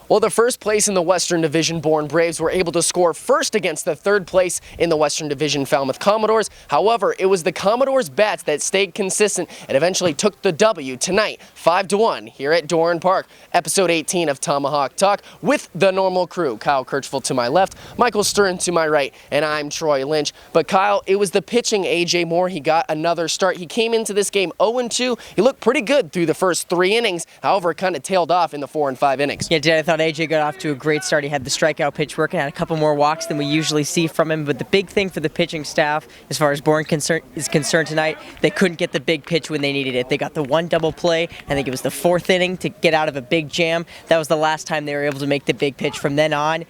Well, the first place in the Western Division Bourne Braves were able to score first against the third place in the Western Division Falmouth Commodores. However, it was the Commodores' bats that stayed consistent and eventually took the W tonight, 5-1, here at Bourne Park. Episode 18 of Tomahawk Talk with the normal crew. Kyle Kirchville to my left, Michael Stern to my right, and I'm Troy Lynch. But Kyle, it was the pitching, A.J. Moore. He got another start. He came into this game 0-2. He looked pretty good through the first 3 innings. However, it kind of tailed off in the 4 and 5 innings. Yeah, I thought AJ got off to a great start. He had the strikeout pitch working, had a couple more walks than we usually see from him. But the big thing for the pitching staff, as far as Bourne is concerned tonight, they couldn't get the big pitch when they needed it. They got the one double play. I think it was the 4th inning to get out of a big jam. That was the last time they were able to make the big pitch. From then on,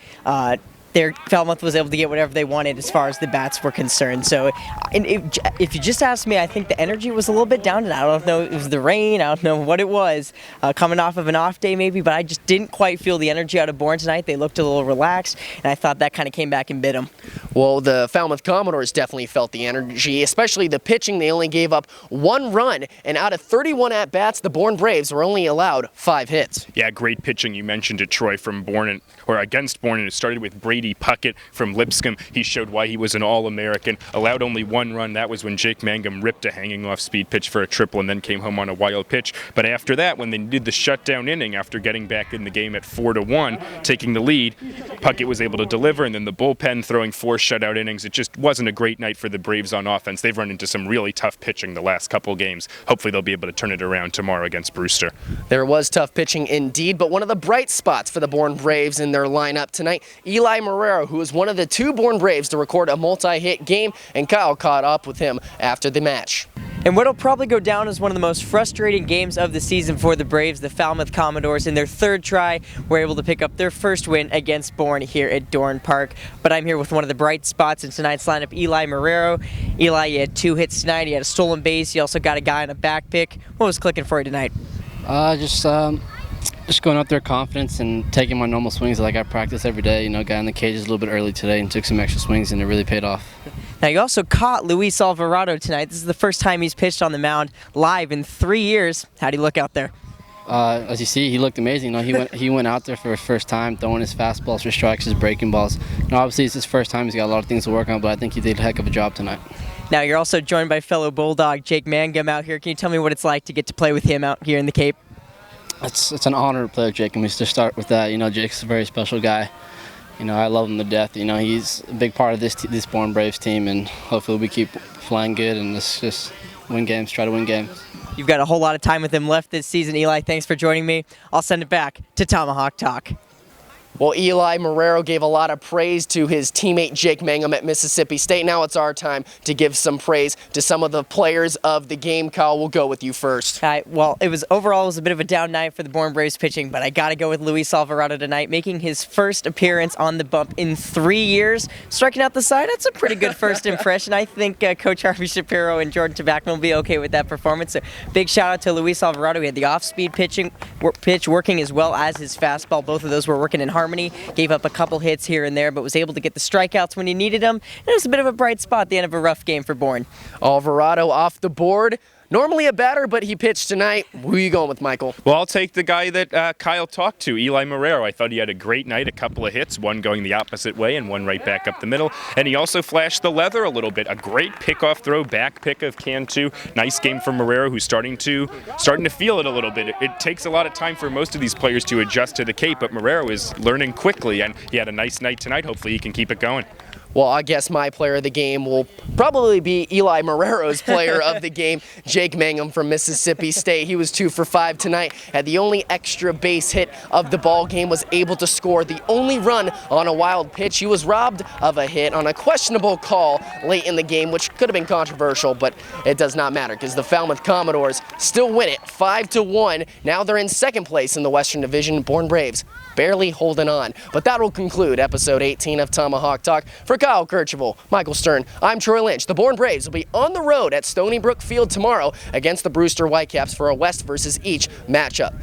Falmouth was able to get whatever they wanted as far as the bats were concerned. So if you just ask me, I think the energy was a little bit down. And I don't know if it was the rain. I don't know what it was. Coming off of an off day maybe, but I just didn't quite feel the energy out of Bourne tonight. They looked a little relaxed, and I thought that kind of came back and bit them. Well, the Falmouth Commodores definitely felt the energy, especially the pitching. They only gave up 1 run, and out of 31 at-bats, the Bourne Braves were only allowed 5 hits. Yeah, great pitching. You mentioned it, Troy, from Bourne, or against Bourne, and it started with Brady Puckett from Lipscomb. He showed why he was an All-American, allowed only 1 run. That was when Jake Mangum ripped a hanging off speed pitch for a triple and then came home on a wild pitch. But after that, when they did the shutdown inning, after getting back in the game at 4-1, taking the lead, Puckett was able to deliver, and then the bullpen throwing 4 shutout innings. It just wasn't a great night for the Braves on offense. They've run into some really tough pitching the last couple games. Hopefully they'll be able to turn it around tomorrow against Brewster. There was tough pitching indeed, but one of the bright spots for the Bourne Braves in their lineup tonight, Eli Marerro, who was one of the 2 Bourne Braves to record a multi-hit game, and Kyle caught up with him after the match. And what'll probably go down as one of the most frustrating games of the season for the Braves, the Falmouth Commodores, in their 3rd try, were able to pick up their first win against Bourne here at Bourne Park. But I'm here with one of the bright spots in tonight's lineup, Eli Marerro. Eli, you had 2 hits tonight. He had a stolen base. You also got a guy on a back pick. What was clicking for you tonight? Just going up there, confidence, and taking my normal swings like I practice every day. You know, got in the cages a little bit early today and took some extra swings, and it really paid off. Now, you also caught Luis Alvarado tonight. This is the first time he's pitched on the mound live in 3 years. How'd he look out there? As you see, he looked amazing. You know, he went out there for his first time, throwing his fastballs for strikes, his breaking balls. You know, obviously, it's his first time. He's got a lot of things to work on, but I think he did a heck of a job tonight. Now, you're also joined by fellow Bulldog Jake Mangum out here. Can you tell me what it's like to get to play with him out here in the Cape? It's an honor to play with Jake, and we just start with that. You know, Jake's a very special guy. You know, I love him to death. You know, he's a big part of this Bourne Braves team, and hopefully we keep flying good and let's just win games, try to win games. You've got a whole lot of time with him left this season, Eli. Thanks for joining me. I'll send it back to Tomahawk Talk. Well, Eli Marerro gave a lot of praise to his teammate Jake Mangum at Mississippi State. Now it's our time to give some praise to some of the players of the game. Kyle, we'll go with you first. Well, it was a bit of a down night for the Bourne Braves pitching, but I got to go with Luis Alvarado tonight, making his first appearance on the bump in 3 years. Striking out the side, that's a pretty good first impression. I think Coach Harvey Shapiro and Jordan Tabachman will be okay with that performance. So big shout out to Luis Alvarado. He had the off-speed pitch working as well as his fastball. Both of those were working in harmony. Gave up a couple hits here and there, but was able to get the strikeouts when he needed them. And it was a bit of a bright spot at the end of a rough game for Bourne. Alvarado off the board. Normally a batter, but he pitched tonight. Who are you going with, Michael? Well, I'll take the guy that Kyle talked to, Eli Marerro. I thought he had a great night, a couple of hits, one going the opposite way and one right back up the middle. And he also flashed the leather a little bit. A great pickoff throw, back pick of Cantu. Nice game from Marerro, who's starting to feel it a little bit. It takes a lot of time for most of these players to adjust to the Cape, but Marerro is learning quickly, and he had a nice night tonight. Hopefully he can keep it going. Well, I guess my player of the game will probably be Eli Marerro's player of the game, Jake Mangum from Mississippi State. He was 2 for 5 tonight. Had the only extra base hit of the ball game, was able to score the only run on a wild pitch. He was robbed of a hit on a questionable call late in the game, which could have been controversial, but it does not matter because the Falmouth Commodores still win it 5-1. Now they're in 2nd place in the Western Division. Bourne Braves barely holding on. But that will conclude episode 18 of Tomahawk Talk. For Kyle Kirchville, Michael Stern, I'm Troy Lynch. The Bourne Braves will be on the road at Stony Brook Field tomorrow against the Brewster Whitecaps for a West versus East matchup.